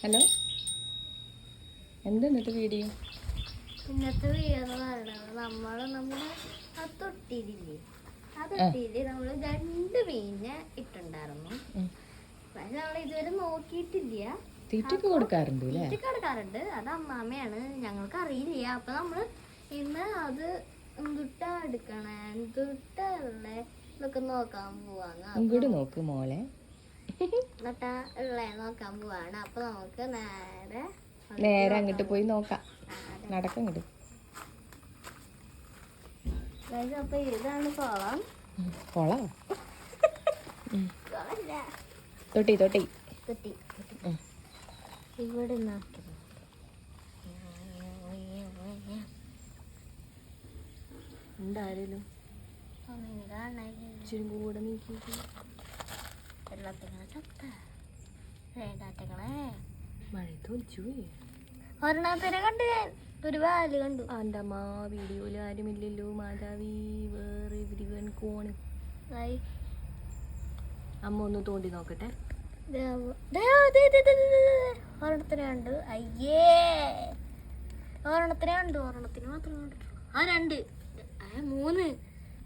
Hello, എന്താ ഇന്നത്തെ video? ഇന്നത്തെ വീഡിയോ എന്ന് പറയുന്നത് നമ്മുടെ ആ തൊട്ടിയിലില്ലേ, ആ തൊട്ടിയില് നമ്മൾ 2 മീനിനെ ഇട്ടുണ്ടായിരുന്നു. പക്ഷെ നമ്മൾ ഇതുവരെ നോക്കിയിട്ടില്ല. തീറ്റൊക്കെ കൊടുക്കാറുണ്ട് അല്ലേ? തീറ്റ കൊടുക്കാറുണ്ട്, അത് അമ്മാമ്മയാണ്, ഞങ്ങൾക്ക് അറിയില്ല. അപ്പൊ നമ്മള് ഇന്ന് അത് എന്തുട്ടാ എടുക്കണേ, എന്തുട്ടല്ലേ ഇതൊക്കെ നോക്കാൻ പോവാന്ന്. ഇങ്ങോട്ട് നോക്ക് മോളെ. എന്നിട്ടാ ഉള്ളേ നോക്കാൻ പോവാണ്. അപ്പൊ നമുക്ക് നേരെ അങ്ങോട്ട് പോയി നോക്കാം. നടക്കങ്ങോട്ട്. അപ്പൊ ഇതാണ് കുളം. കൊളോ? കുളല്ല, തൊട്ടി തൊട്ടി. തൊട്ടി. ഇവിടെ എന്തായാലും ഇച്ചിരി കൂടെ നീക്കി. വെള്ളത്തിങ്ങളെ ചത്ത വേണ്ടാറ്റങ്ങളെ മഴയത്ത് ഒലിച്ചു പോയി. ഒരെണ്ണത്തിനെ കണ്ടു ഞാൻ, ഒരു വാല് കണ്ടു. എൻ്റെ അമ്മ, വീഡിയോയിൽ ആരുമില്ലല്ലോ മാതാവി, വേറെ ഇവരിവൻ കോണ്. അമ്മ ഒന്ന് തോണ്ടി നോക്കട്ടെ. ഒരെണ്ണത്തിനെ കണ്ടു. അയ്യേ, ഒരെണ്ണത്തിനെ കണ്ടു, ഒരെണ്ണത്തിന് മാത്രം കണ്ടിട്ടുള്ളൂ. 2, 3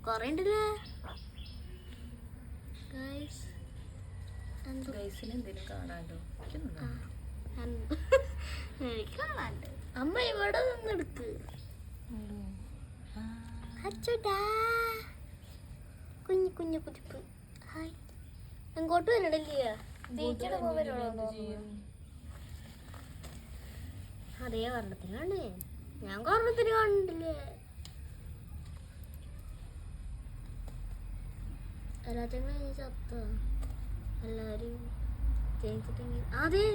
കൊറേ ഉണ്ടല്ലേ. എന്തെങ്കിലും കാണാലോ? എനിക്ക് കാണാണ്ട്. അമ്മ ഇവിടെ നിന്നെടുക്ക്. അച്ചോട്ടാ, കുഞ്ഞു കുഞ്ഞു കുതിപ്പ്. ഹായ്, എങ്ങോട്ട് വരണില്ല. ബീച്ചിടെ പോവരുള്ളൂ. അതേ ഒരെണ്ണത്തിന് കണ്ടേ, ഞാൻ ഒരെണ്ണത്തിന് കണ്ടില്ലേ. എല്ലാത്തിനും ചത്ത എല്ലാരും ജയിച്ചിട്ടെങ്കിൽ. അതെ,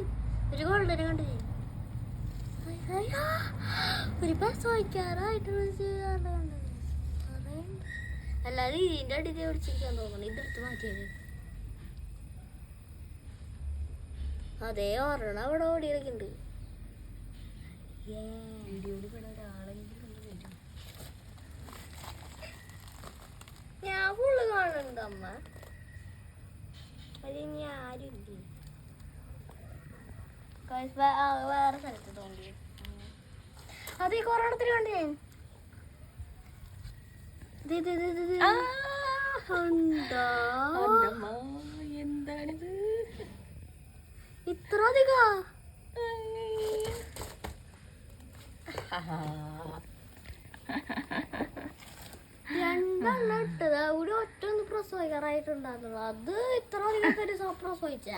ഒരു ഗോൾഡനെ കണ്ടില്ലേ. ഒരു ബസ് വായിക്കാറായിട്ടുള്ള എല്ലാരും ഇതിന്റെ അടിയിൽ പിടിച്ചിരിക്കാൻ തോന്നുന്നു. ഇതെടുത്ത് മാറ്റിയത്. അതേ ഒരെണ്ണം അവിടെ ഓടിയിടക്കുന്നുണ്ട്. ഞാൻ ഫുള്ള് കാണുന്നുണ്ട് അമ്മ. അത് ഇനി ആരും ഇല്ലേ. വേറെ സ്ഥലത്ത് തോന്നി. അത് ഈ കൊറോണത്തിന് കണ്ടു ഞാൻ. എന്താണിത് ഇത്ര അധികാ? 2 ഇട്ടത് ഒരു ഒറ്റ ഒന്ന് പ്രസവിക്കാറായിട്ടുണ്ടായിരുന്നുള്ളൂ. അത് ഇത്ര അധികം പേര് പ്രസവിച്ച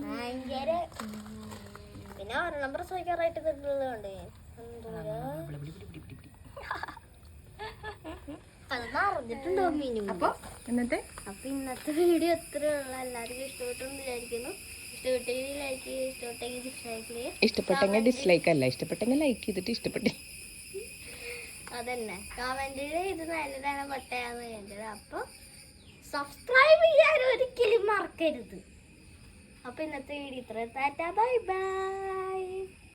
ഭയങ്കര. പിന്നെ ഒരെണ്ണം പ്രസവിക്കാറായിട്ട് തരുന്നുണ്ട്. അതൊന്നും അറിഞ്ഞിട്ടുണ്ടോ മീനും. അപ്പൊ ഇന്നത്തെ വീഡിയോ എത്രയുള്ള എല്ലാവർക്കും ഇഷ്ടപ്പെട്ടെന്ന് വിചാരിക്കുന്നു. ഇഷ്ടപ്പെട്ടെങ്കിൽ ലൈക്ക് ചെയ്യുക, ഇഷ്ടപ്പെട്ടെങ്കിൽ ഡിസ്ലൈക്ക് ചെയ്യുക. ഇഷ്ടപ്പെട്ടെങ്കിൽ ഡിസ്ലൈക്ക് അല്ല, ഇഷ്ടപ്പെട്ടെങ്കിൽ ലൈക്ക് ചെയ്തിട്ട് ഇഷ്ടപ്പെട്ടെ അതന്നെ കമന്റിൽ ഇത് നല്ലതാണ് പട്ടയാന്ന് വേണ്ടത്. അപ്പൊ സബ്സ്ക്രൈബ് ചെയ്യാൻ ഒരിക്കലും മറക്കരുത്. അപ്പൊ ഇന്നത്തെ വീഡിയോ ഇത്ര. Tata, bye bye.